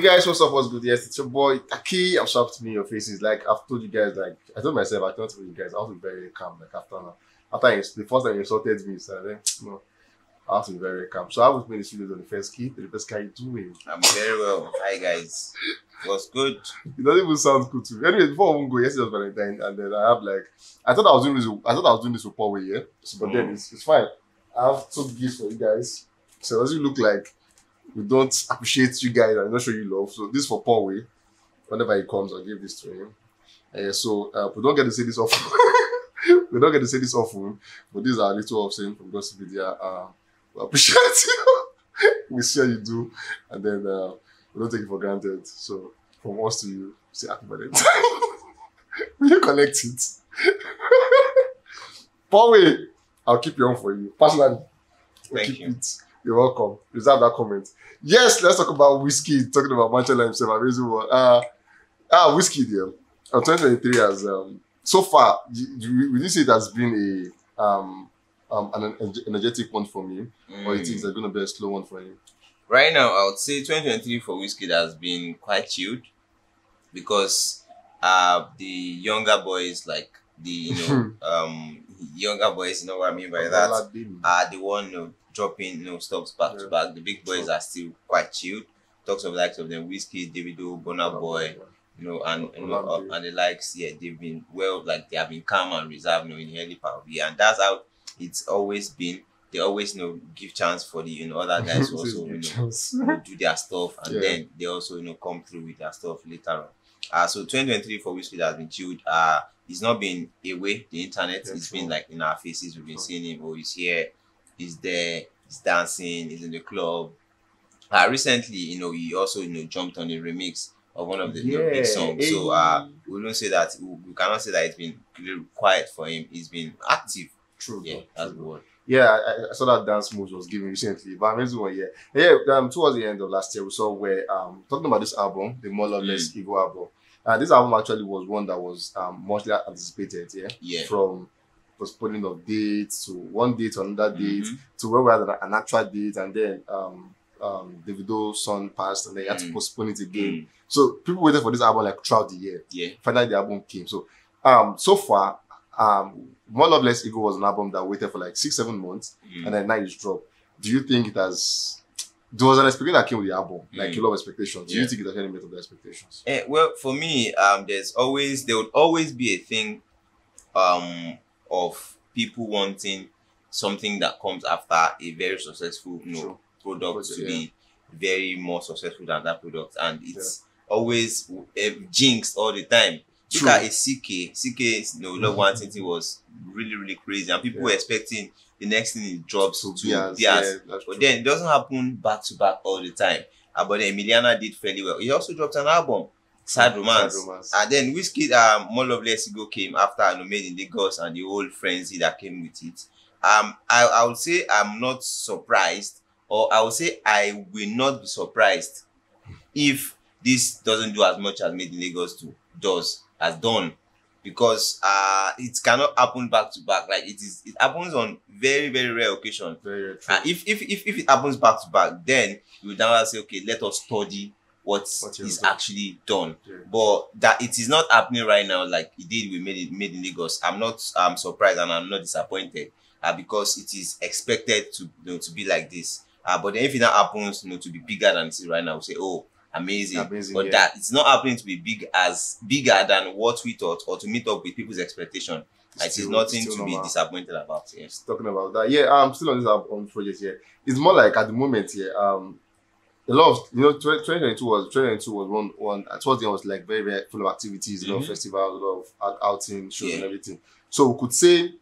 Hey guys, what's up? What's good? Yes, it's your boy Taki. I'm shocked to me your faces. Like I've told you guys, like I told myself, I told you guys, I have to be very calm. Like after now, the first time you insulted me, so then no, I have to be very calm. So I was playing the studios on the first key. The first guy you doing? I'm very well. Hi guys. What's good? It doesn't even sound good to me. Anyway, before we go, yesterday was Valentine, and then I have like I thought I was doing this with Paul way, yeah. So, but then it's fine. I have two gifts for you guys. So does it look like we don't appreciate you guys and not show you love? So this is for Paul way. Whenever he comes, I'll give this to him. We don't get to say this often. We don't get to say this often, but these are a little of saying from Gossip Media. We appreciate you. We see how you do, and then we don't take it for granted. So from us to you, say happy Valentine. Will you collect it? Paul way, I'll keep your own for you. Personally, Thank you. You're welcome. Reserve that comment. Yes, let's talk about WIZKID. Talking about Manchester himself, amazing one. WIZKID, yeah. 2023 has so far. Would you say it has been an energetic one for me, or it is going to be a slow one for him? Right now, I would say 2023 for WIZKID has been quite chilled because the younger boys, like the younger boys, you know what I mean by that, are the one dropping stops back to back. The big boys are still quite chilled. Talks of likes of them, WIZKID, Davido, Burna Boy, and the likes. Yeah, they've been they have been calm and reserved, in the early part of the year, and that's how it's always been. They always give chance for the other guys who also do their stuff, and then they also come through with their stuff later on. So 2023 for WIZKID has been chilled. It's not been away the internet. It's been like in our faces. We've been seeing him. Oh, he's here. He's there. He's dancing. He's in the club. Recently, he also jumped on a remix of one of the big songs. So we don't say that. We cannot say that it's been really quiet for him. He's been active. True. Yeah, that's the word. Yeah, I saw that dance moves was given recently, but amazing one, yeah. Yeah, towards the end of last year, we saw where talking about this album, the MLLE album. This album actually was one that was mostly anticipated, from postponing of dates to one date to another date to where we had an actual date, and then Davido's son passed, and they had to postpone it again. So people waited for this album like throughout the year. Yeah, finally the album came. So so far. More Love Less Ego was an album that waited for like 6-7 months, and then now it's dropped. Do you think it has? There was an expectation that came with the album, like a lot of expectations. Do you think it has any met of the expectations? Well, for me, there would always be a thing, of people wanting something that comes after a very successful, product to be very more successful than that product, and it's always jinxed all the time. Look at a CK, Love One Thing was really, really crazy, and people were expecting the next thing it drops to be as. But then it doesn't happen back to back all the time. But then Emiliana did fairly well. He also dropped an album, Sad Romance. And then WIZKID, More Love Less Ego came after Made in Lagos and the whole frenzy that came with it. I would say I'm not surprised, or I would say I will not be surprised if this doesn't do as much as Made in Lagos has done, because it cannot happen back to back. Like it happens on very, very rare occasions. Very true. If it happens back to back, then you would now say, okay, let us study what is actually done. But that it is not happening right now like it did with Made in Lagos. I'm not surprised, and I'm not disappointed, because it is expected to be like this. But then if it now happens to be bigger than it is right now, we say, oh, amazing, but that it's not happening to be bigger than what we thought, or to meet up with people's expectation. It is nothing to be disappointed about. Yes. Talking about that, I'm still on this album project here. It's more like at the moment here, a lot of 2022 was one towards the end was like very, very full of activities, a lot of festivals, a lot of outing shows and everything. So we could say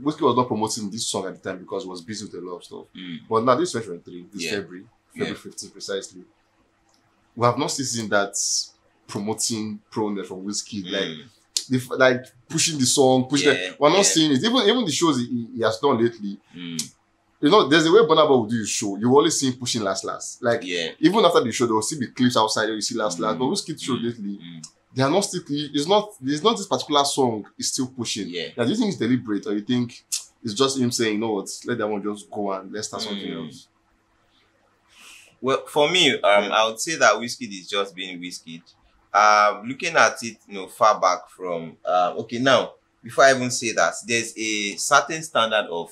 WIZKID was not promoting this song at the time because he was busy with a lot of stuff. But now this 2023, this February 15th precisely. We have not seen that promoting proness from WIZKID, like pushing the song, we're not seeing it. Even the shows he has done lately. There's a way Burna Boy will do his show. You always see him pushing last. Like even after the show, there will still be clips outside where you see last. But WIZKID show lately, they are not still. There's not this particular song is still pushing. Now, do you think it's deliberate, or you think it's just him saying, let that one just go and let's start something else? Well, for me, I would say that WIZKID is just being WIZKID. Looking at it, far back from okay, now before I even say that, there's a certain standard of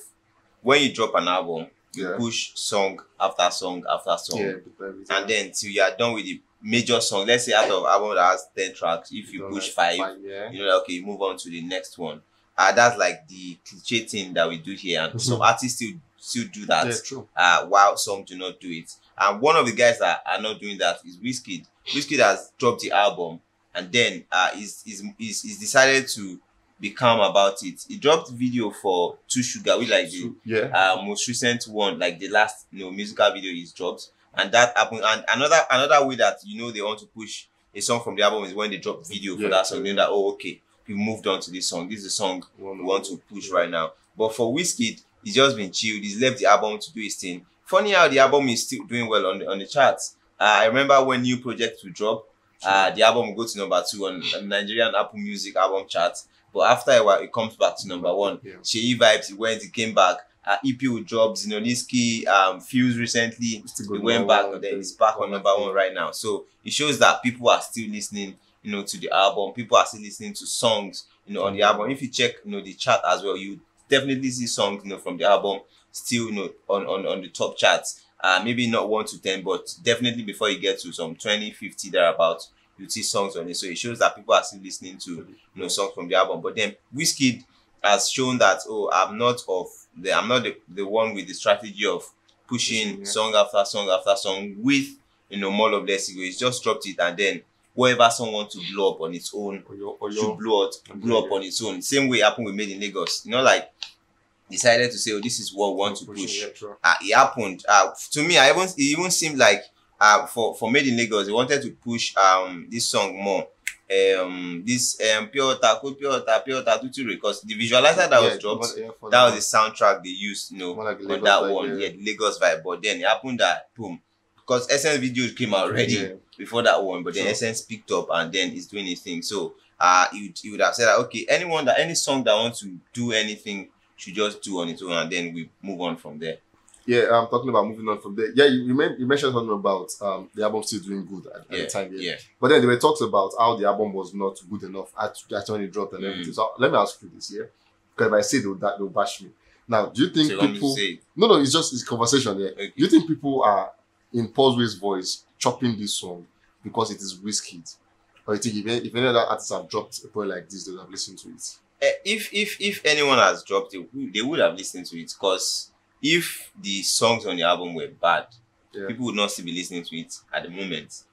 when you drop an album, you push song after song after song, and then till you are done with the major song. Let's say out of album that has 10 tracks, if you push five, okay, you move on to the next one. That's like the cliche thing that we do here, and some artists still do that. Yeah, true. While some do not do it. And one of the guys that are not doing that is WIZKID. WIZKID has dropped the album, and then is decided to be calm about it. He dropped video for Too Sugar, which like the most recent one, like the last musical video he's dropped. And that happened. And another way that they want to push a song from the album is when they drop video for that song. Then that, oh, okay, we moved on to this song. This is the song we want to push right now. But for WIZKID, he's just been chilled. He's left the album to do his thing. Funny how the album is still doing well on the charts. I remember when new projects would drop, the album will go to number 2 on the Nigerian Apple Music album chart. But after a while, it comes back to number 1. Yeah. Sheyi Vibes, it came back. EP with drops, Niski, Fuse recently, it went back, and then it's back on number 1 right now. So it shows that people are still listening, to the album. People are still listening to songs, on the album. If you check, the chart as well, you definitely see songs, from the album still, on the top charts. Maybe not 1 to 10, but definitely before you get to some 20, 50 thereabouts, you see songs on it. So it shows that people are still listening to, songs from the album. But then WIZKID has shown that, I'm not the one with the strategy of pushing song after song after song with more of less ego. He's just dropped it, and then whoever song wants to blow up on its own should blow up on its own. Same way happened with Made in Lagos. Like decided to say, this is what we want to push. It happened. To me, it even seemed like for Made in Lagos, they wanted to push this song more. This Pure Water because the visualizer that was dropped, that was the soundtrack they used, like on that one, the Lagos vibe. But then it happened that boom, because Essence video came out already before that one, but then Essence picked up and then it's doing his thing. So you would have said that, okay, any song that wants to do anything should just do on its own, and then we move on from there. Yeah, I'm talking about moving on from there. Yeah, you mentioned something about the album still doing good at the time. Yeah. But then there were talks about how the album was not good enough at when it dropped and everything. So let me ask you this, because if I say they'll bash me. Now, do you think people? No, it's conversation. Yeah. Okay. Do you think people are in Paul's voice chopping this song because it is WIZKID, or you think if any other artists have dropped a point like this, they would have listened to it? If anyone has dropped it, they would have listened to it, because if the songs on the album were bad, people would not still be listening to it at the moment.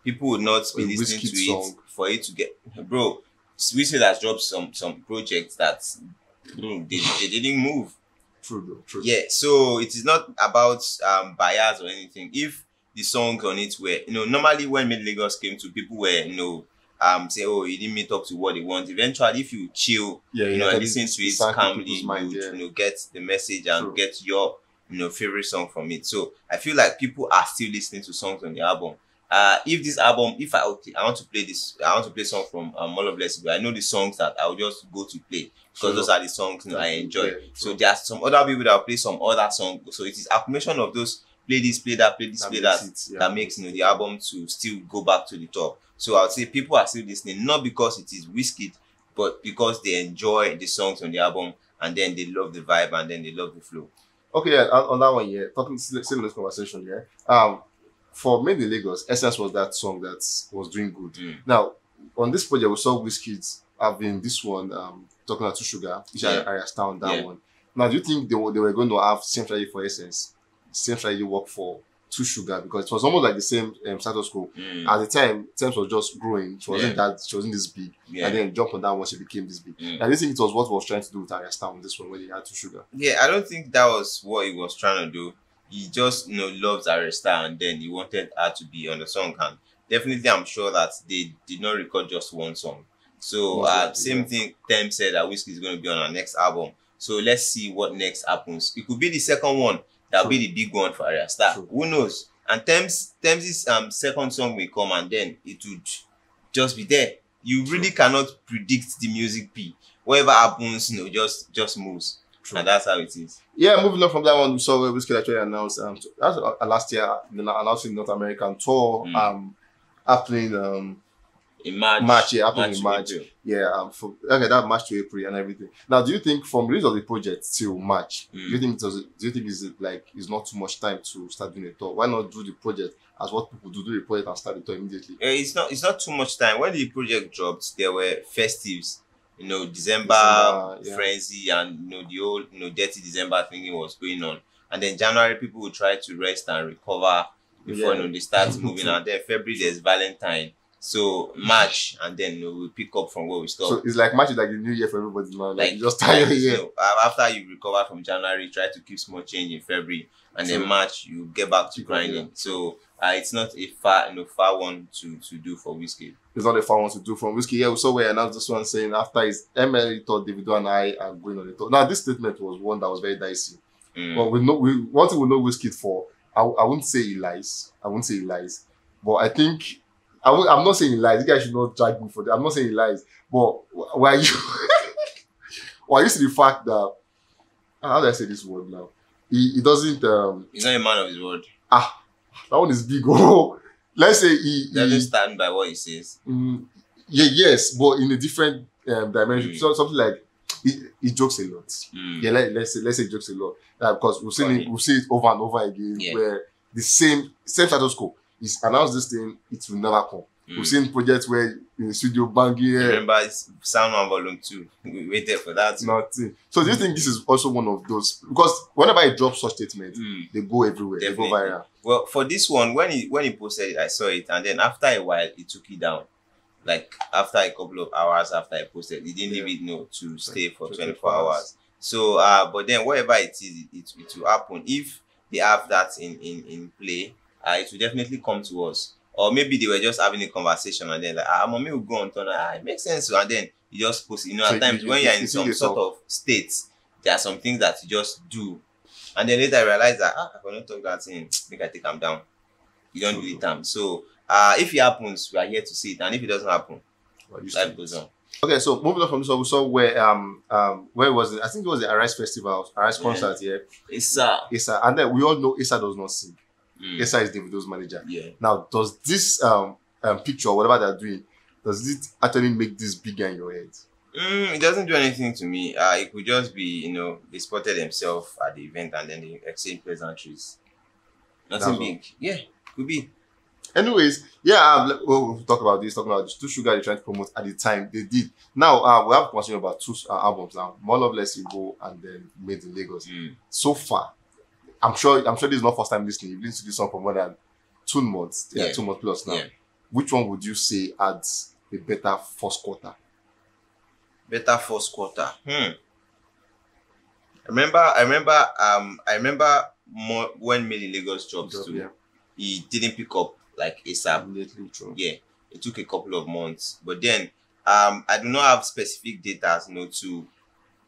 People would not be listening to it for it to get... Bro, WIZKID has dropped some projects that they didn't move. True. Yeah, so it is not about bias or anything. If the songs on it were... normally when Made in Lagos came to, people were, say, he didn't meet up to what they want. Eventually, if you chill, and listen to it calmly, you get the message and get your, favorite song from it. So I feel like people are still listening to songs on the album. If I want to play this, I want to play song from All of Blessed, I know the songs that I'll just go to play, because those are the songs I enjoy. So there are some other people that will play some other songs. So it is accumulation of those play this, play that, that makes the album to still go back to the top. So I would say people are still listening, not because it is WIZKID, but because they enjoy the songs on the album, and then they love the vibe, and then they love the flow. Okay, on that one, talking still in this conversation, for Made in Lagos, Essence was that song that was doing good. Now, on this project, we saw WIZKID having this one, talking about Too Sugar, which I understand that one. Now, do you think they were going to have same strategy for Essence, same strategy work for Too Sugar, because it was almost like the same status quo. At the time, Thames was just growing. She wasn't this big. And then jump on that one, she became this big. And I think it was what was trying to do with Aristown this one when he had Too Sugar. Yeah, I don't think that was what he was trying to do. He just loves Aristown, and then he wanted her to be on the song. And definitely, I'm sure that they did not record just one song. So same thing Thames said that WIZKID is going to be on our next album. So let's see what next happens. It could be the second one. That'll be the big one for Arya Star. Who knows? And Thames' second song will come, and then it would just be there. You really cannot predict the music P. Whatever happens, just moves. True. And that's how it is. Yeah, moving on from that one, we saw where WIZKID actually announced that's last year, announcing North American tour happening In March. March, yeah, happening in March. April. Yeah, okay, that March to April and everything. Now, do you think from release of the project till March, do you think it's not too much time to start doing a tour? Why not do the project as what people do the project and start the tour immediately? It's not too much time. When the project dropped, there were festives. December yeah. frenzy and the old dirty December thinking was going on. And then January people will try to rest and recover before they start moving. And then February there's Valentine. So March, and then we'll pick up from where we stop. So it's like March is like the new year for everybody now. Like just after you recover from January, try to keep small change in February, and then March you get back to grinding. So it's not a far one to do for WIZKID. It's not a far one to do from WIZKID. Yeah, we saw where announced this one saying after his MLLE tour, Davido and I are going on the tour. Now this statement was one that was very dicey. But one thing we know WIZKID for. I wouldn't say he lies. But I think. I'm not saying he lies. You guys should not drag me for that. I'm not saying he lies. But why you see the fact that how do I say this word now? He doesn't he's not a man of his word. That one is big. Oh. Let's say he doesn't stand by what he says. Yes, but in a different dimension. So something like he jokes a lot. Yeah, let's say he jokes a lot. Because we'll see it over and over again where the same status quo. He's announced this thing, it will never come. We've seen projects where in the studio banging. Remember, it's Sound Volume 2. We waited for that. Nothing. So do you think this is also one of those? Because whenever he drops such statements, they go everywhere. Definitely. They go viral. Well, for this one, when he posted it, I saw it, and then after a while, he took it down. Like after a couple of hours after I posted, he didn't leave it to stay for 24 hours. So, but then whatever it is, it will happen. If they have that in play, it will definitely come to us. Or maybe they were just having a conversation and then like, mommy will go on turn. It makes sense. And then you just post it. At times when you're in some sort of state, there are some things that you just do. And then later I realize that, I cannot talk that thing. Make I take them down. You don't delete them. So, if it happens, we are here to see it. And if it doesn't happen, life goes on. Okay, so moving on from this one, we saw where was it? I think it was the Arise Festival, Arise concert here. Issa. And then we all know Issa does not sing. Issa is Davido's manager. Yeah. Now, does this picture, whatever they're doing, does it actually make this bigger in your head? It doesn't do anything to me. It could just be, they spotted themselves at the event and then they exchange pleasantries. Nothing big. Yeah, could be. Anyways, we'll talk about this. Two Sugar they're trying to promote at the time they did. Now we have a question about two albums now. More Love Less You Go and then Made in Lagos. So far, I'm sure this is not first time listening. You've listened to this song for more than 2 months. 2 months plus now. Yeah. Which one would you say adds a better first quarter? Better first quarter. I remember more when Made in Lagos dropped too. Yeah. He didn't pick up like ASAP. True. Yeah, it took a couple of months. But then I do not have specific data, to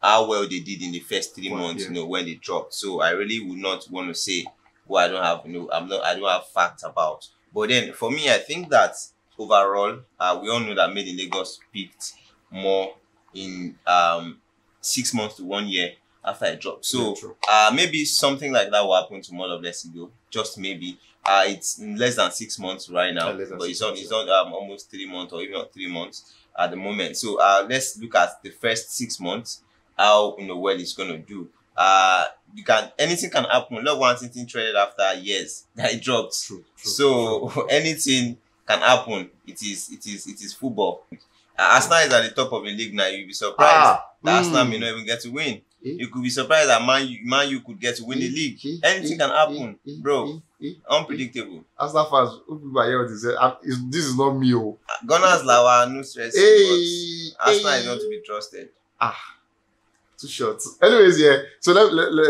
how well they did in the first 3 months, when they dropped. So I really would not want to say I don't have, I don't have facts about. But then for me, I think that overall, we all know that Made in Lagos peaked more in 6 months to 1 year after it dropped. So maybe something like that will happen to More Love Less You Go. Just maybe. It's less than 6 months right now, but it's on almost 3 months or even not 3 months at the moment. So let's look at the first 6 months. How well it's gonna do. Anything can happen. Love One Thing traded after years that it dropped. True. Anything can happen. It is football. Arsenal is at the top of the league now. You'll be surprised that Arsenal may not even get to win. You could be surprised that Man U could get to win the league. Anything can happen, bro. Unpredictable. Arsenal fans, people are here to say, this is not me. Gunners Lawa, no stress. Arsenal is not to be trusted. Too short. Anyways, so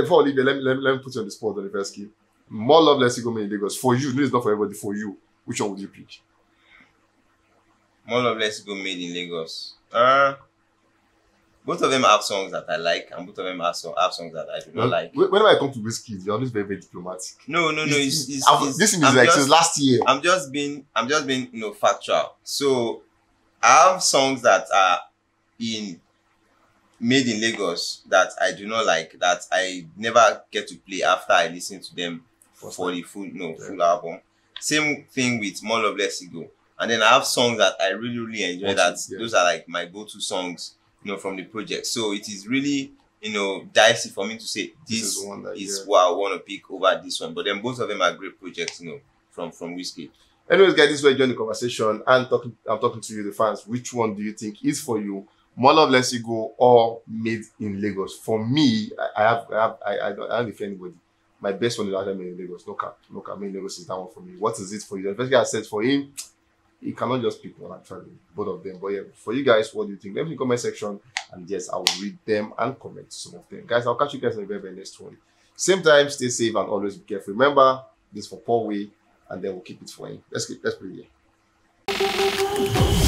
before I leave, let me put you on the spot on the first key. More Love Less You Go Made in Lagos. For you, this is not for everybody. For you, which one would you pick? More Love Less You Go Made in Lagos. Both of them have songs that I like, and both of them have songs that I do not like. Whenever I come to WIZKID, you're always very, very diplomatic. No. This is like since last year. I'm just being factual. So I have songs that are in made in Lagos that I do not like, that I never get to play after I listen to them for the full album. Same thing with More Love Less Ego. And then I have songs that I really, really enjoy. Those are like my go-to songs, from the project. So it is really, dicey for me to say this is what I want to pick over this one. But then both of them are great projects, from WIZKID. Anyways, guys, this is where I join the conversation and I'm talking to you, the fans. Which one do you think is for you? More Love Less Ego or Made in Lagos? For me, I don't defend anybody. My best one is actually Made in Lagos. No cap. Made in Lagos is that one for me. What is it for you? Especially I said for him, he cannot just pick one actually, both of them. But yeah, for you guys, what do you think? Let me know in the comment section, and yes, I will read them and comment some of them. Guys, I'll catch you guys in the very, very next one. Same time, stay safe and always be careful. Remember, this is for Paul Way, and then we'll keep it for him. Let's play here.